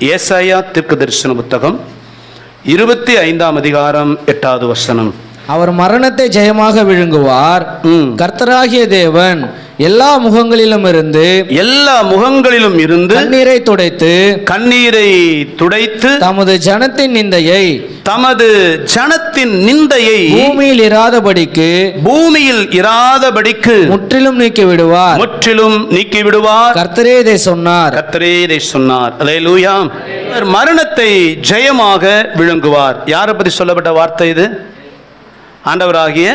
ஏசாயா தீர்க்கதரிசன புத்தகம் 25ஆம் அதிகாரம் 8வது வசனம். அவர் மரணத்தை ஜெயமாக விழுங்குவார். கர்த்தராகிய தேவன் எல்லா முகங்களிலும் இருந்து கண்ணீரை துடைத்து தமது ஜனத்தின் நிந்தையை பூமியில் இராதபடிக்கு முற்றிலும் நீக்கி விடுவார். கர்த்தரே இதை சொன்னார். அல்லேலூயா. மரணத்தை ஜெயமாக விழுங்குவார். யாரை பற்றி சொல்லப்பட்ட வார்த்தை இது? ஆண்டவராகிய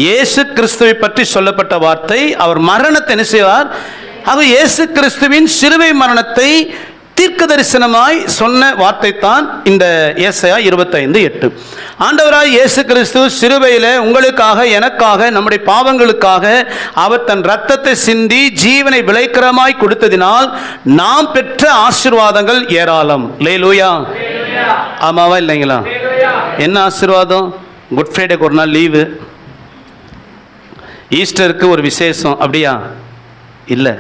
இயேசு கிறிஸ்துவை பற்றி சொல்லப்பட்ட வார்த்தை. அவர் மரணத்தை என்ன செய்வார்? அவர் இயேசு கிறிஸ்துவின் சிலுவை மரணத்தை தீர்க்க தரிசனமாய் சொன்ன வார்த்தை தான் இந்த ஏசாயா 25:8. ஆண்டவராய் இயேசு கிறிஸ்து சிலுவையில் உங்களுக்காக, எனக்காக, நம்முடைய பாவங்களுக்காக அவர் தன் இரத்தத்தை சிந்தி ஜீவனை விலைக்கரமாய் கொடுத்ததினால் நாம் பெற்ற ஆசீர்வாதங்கள் ஏராளம். அல்லேலூயா. ஆமாவா இல்லைங்களா? என்ன ஆசீர்வாதம்? குட் ஃப்ரைடேக்கு ஒரு நாள் லீவு, ஈஸ்டருக்கு ஒரு விசேஷம், அப்படியா? இல்லை.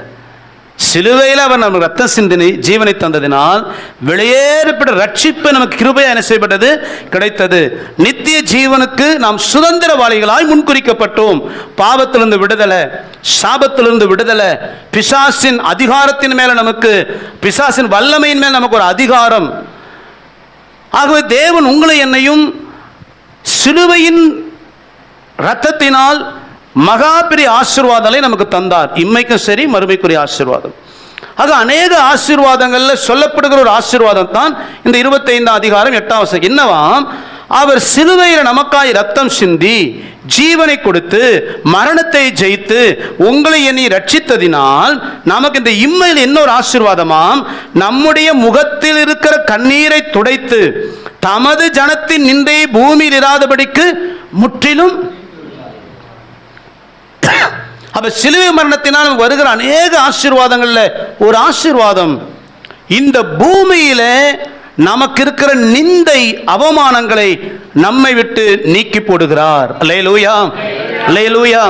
சிலுவையில் அவர் நமக்கு ரத்தம் சிந்தினி ஜீவனை தந்ததினால் வெளியேறப்பட்ட ரட்சிப்பு நமக்கு கிருபையா என்ன செய்யப்பட்டது? கிடைத்தது. நித்திய ஜீவனுக்கு நாம் சுதந்திரவாளிகளாய் முன்குறிக்கப்பட்டோம். பாவத்திலிருந்து விடுதலை, சாபத்திலிருந்து விடுதலை, பிசாசின் அதிகாரத்தின் மேல நமக்கு, பிசாசின் வல்லமையின் மேல் நமக்கு ஒரு அதிகாரம். ஆகவே தேவன் உங்களை என்னையும் சிலுவையின் இரத்தத்தினால் மகா பெரிய ஆசீர்வாதங்களை நமக்கு தந்தார். இம்மைக்கும் சரி, மறுமைக்குரிய ஆசீர்வாதம். ஆக அநேக ஆசீர்வாதங்களில் சொல்லப்படுகிற ஒரு ஆசீர்வாதம் தான் இந்த 25ஆம் அதிகாரம் 8வது வசனம். என்னவாம்? அவர் சிலுவையில் நமக்காய் ரத்தம் சிந்தி ஜீவனை கொடுத்து மரணத்தை ஜெயித்து உங்களை என்னை ரட்சித்ததினால் நமக்கு இந்த இம்மையில் இன்னொரு ஆசீர்வாதமாம், நம்முடைய முகத்தில் இருக்கிற கண்ணீரை துடைத்து தமது ஜனத்தின் நிந்தையை பூமியில் இராதபடிக்கு முற்றிலும். அப்ப சிலுவை மரணத்தினால் வருகிற அநேக ஆசீர்வாதங்கள்ல ஒரு ஆசீர்வாதம், இந்த பூமியில நமக்கு இருக்கிற நிந்தை அவமானங்களை நம்மை விட்டு நீக்கி போடுகிறார். அல்லேலூயா, அல்லேலூயா.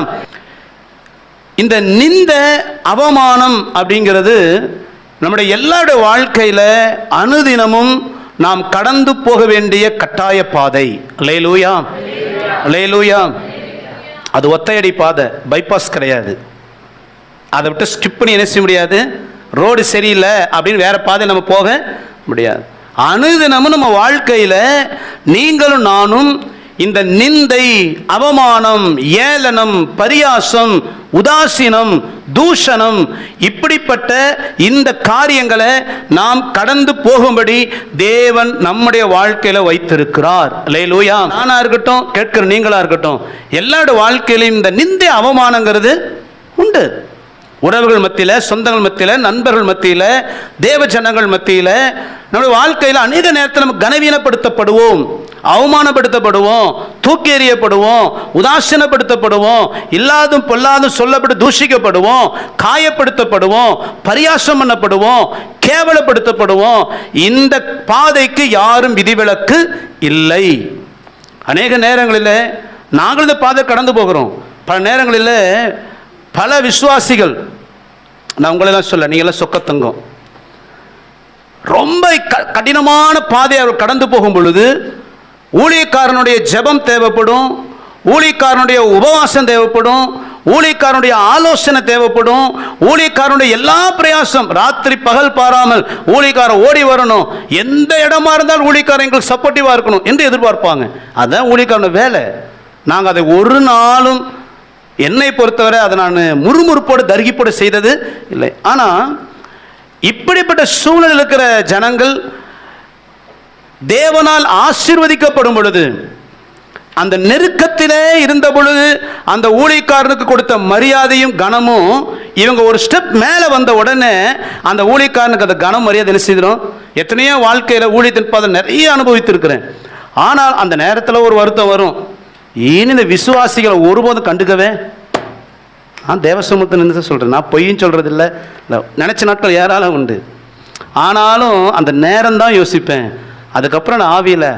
இந்த நிந்த அவமானம் அப்படிங்கிறது நம்முடைய எல்லாருடைய வாழ்க்கையில அனுதினமும் நாம் கடந்து போக வேண்டிய கட்டாய பாதை. அல்லேலூயா, அல்லேலூயா. அது ஒத்தையடி பாதை, பைபாஸ் கிடையாது. அதை விட்டு ஸ்கிப் பண்ணி என்ன செய்ய முடியாது? ரோடு சரியில்லை அப்படின்னு வேற பாதை நம்ம போக முடியாது. அனுதினமும் நம்ம வாழ்க்கையில நீங்களும் நானும் இந்த நிந்தை, அவமானம், ஏளனம், பரியாசம், உதாசீனம், தூஷணம், இப்படிப்பட்ட இந்த காரியங்களை நாம் கடந்து போகும்படி தேவன் நம்முடைய வாழ்க்கையில வைத்திருக்கிறார். அல்லேலூயா. நானா இருக்கட்டும், கேட்கிற நீங்களா இருக்கட்டும், எல்லாருடைய வாழ்க்கையிலும் இந்த நிந்தை அவமானங்கிறது உண்டு. உறவுகள் மத்தியில், சொந்தங்கள் மத்தியில், நண்பர்கள் மத்தியில், தேவ ஜனங்கள் மத்தியில், நம்முடைய வாழ்க்கையில் அநேக நேரத்தில் நம்ம கனவீனப்படுத்தப்படுவோம், அவமானப்படுத்தப்படுவோம், தூக்கி எறியப்படுவோம், உதாசீனப்படுத்தப்படுவோம், இல்லாதும் பொல்லாதும் சொல்லப்பட்டு தூஷிக்கப்படுவோம், காயப்படுத்தப்படுவோம், பரியாசம் பண்ணப்படுவோம், கேவலப்படுத்தப்படுவோம். இந்த பாதைக்கு யாரும் விதிவிலக்கு இல்லை. அநேக நேரங்களில் நாங்கள் இந்த பாதை கடந்து போகிறோம். பல நேரங்களில் பல விசுவாசிகள், நான் உங்களெல்லாம் சொல்ல, நீங்களாம் சொக்கத்தங்கம், ரொம்ப கடினமான பாதையை அவர் கடந்து போகும் பொழுது ஊழியக்காரனுடைய ஜெபம் தேவைப்படும், ஊழியக்காரனுடைய உபவாசம் தேவைப்படும், ஊழியக்காரனுடைய ஆலோசனை தேவைப்படும், ஊழியக்காரனுடைய எல்லா பிரயாசம், ராத்திரி பகல் பாராமல் ஊழியக்காரன் ஓடி வரணும், எந்த இடமா இருந்தாலும் ஊழியக்காரன் எங்களுக்கு சப்போர்ட்டிவாக இருக்கணும் என்று எதிர்பார்ப்பாங்க. அதுதான் ஊழியக்காரன வேலை. நாங்கள் அதை ஒரு நாளும், என்னை பொறுத்தவரை அதை நான் முறுமுறுப்போடு தர்கிப்போடு செய்தது இல்லை. ஆனால் இப்படிப்பட்ட சூழ்நிலையில் இருக்கிற ஜனங்கள் தேவனால் ஆசீர்வதிக்கப்படும் பொழுது, அந்த நெருக்கத்திலே இருந்த பொழுது அந்த ஊழியக்காரனுக்கு கொடுத்த மரியாதையும் கனமும் இவங்க ஒரு ஸ்டெப் மேலே வந்த உடனே அந்த ஊழியக்காரனுக்கு அந்த கனம் மரியாதை என்ன செய்திடும்? எத்தனையோ வாழ்க்கையில் ஊழியத்தின் பாதை நிறைய அனுபவித்திருக்கிறேன். ஆனால் அந்த நேரத்தில் ஒரு வருத்தம் வரும், ஏன் இந்த விசுவாசிகளை ஒருபோதும் கண்டுக்கவே. நான் தேவசமூகத்தை நின்று சொல்கிறேன், நான் பொய்யும் சொல்கிறது இல்லை, நினச்ச நாட்கள் ஏராளம் உண்டு. ஆனாலும் அந்த நேரம் தான் யோசிப்பேன். அதுக்கப்புறம் நான் ஆவியில்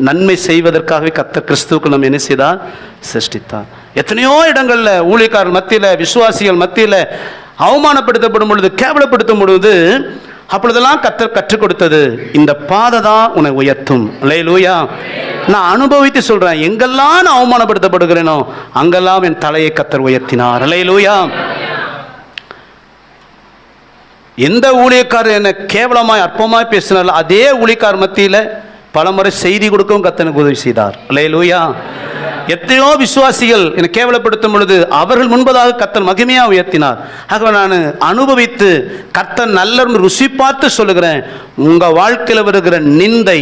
நன்மை செய்வதற்காகவே கர்த்தர் கிறிஸ்துவுக்கு நம்ம என்ன செய்தால் சிருஷ்டித்தார். எத்தனையோ இடங்களில் ஊழியக்காரர் மத்தியில், விசுவாசிகள் மத்தியில் அவமானப்படுத்தப்படும் பொழுது, கேவலப்படுத்தும் பொழுது அப்பொழுதெல்லாம் கர்த்தர் கற்றுக் கொடுத்தது, இந்த பாதை தான் உன்னை உயர்த்தும். அல்லேலூயா. நான் அனுபவித்து சொல்றேன், எங்கெல்லாம் நான் அவமானப்படுத்தப்படுகிறேனோ அங்கெல்லாம் என் தலையை கர்த்தர் உயர்த்தினார். அல்லேலூயா. எந்த ஊழியக்காரர் என்னை கேவலமாய் அற்பமாய் பேசினாலும் அதே ஊழியக்காரர் மத்தியில் பலமுறை செய்தி கொடுக்கவும் கர்த்தனுக்கு உதவி செய்தார். அல்லேலூயா. எத்தனையோ விசுவாசிகள் என்னை கேவலப்படுத்தும் பொழுது அவர்கள் முன்பதாக கர்த்தர் மகிமையாக உயர்த்தினார். ஆகவே நான் அனுபவித்து கர்த்தர் நல்ல ருசி பார்த்து சொல்லுகிறேன், உங்கள் வாழ்க்கையில் வருகிற நிந்தை,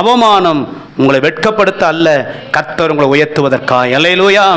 அவமானம் உங்களை வெட்கப்படுத்த அல்ல, கர்த்தர் உங்களை உயர்த்துவதற்காக. அல்லேலூயா.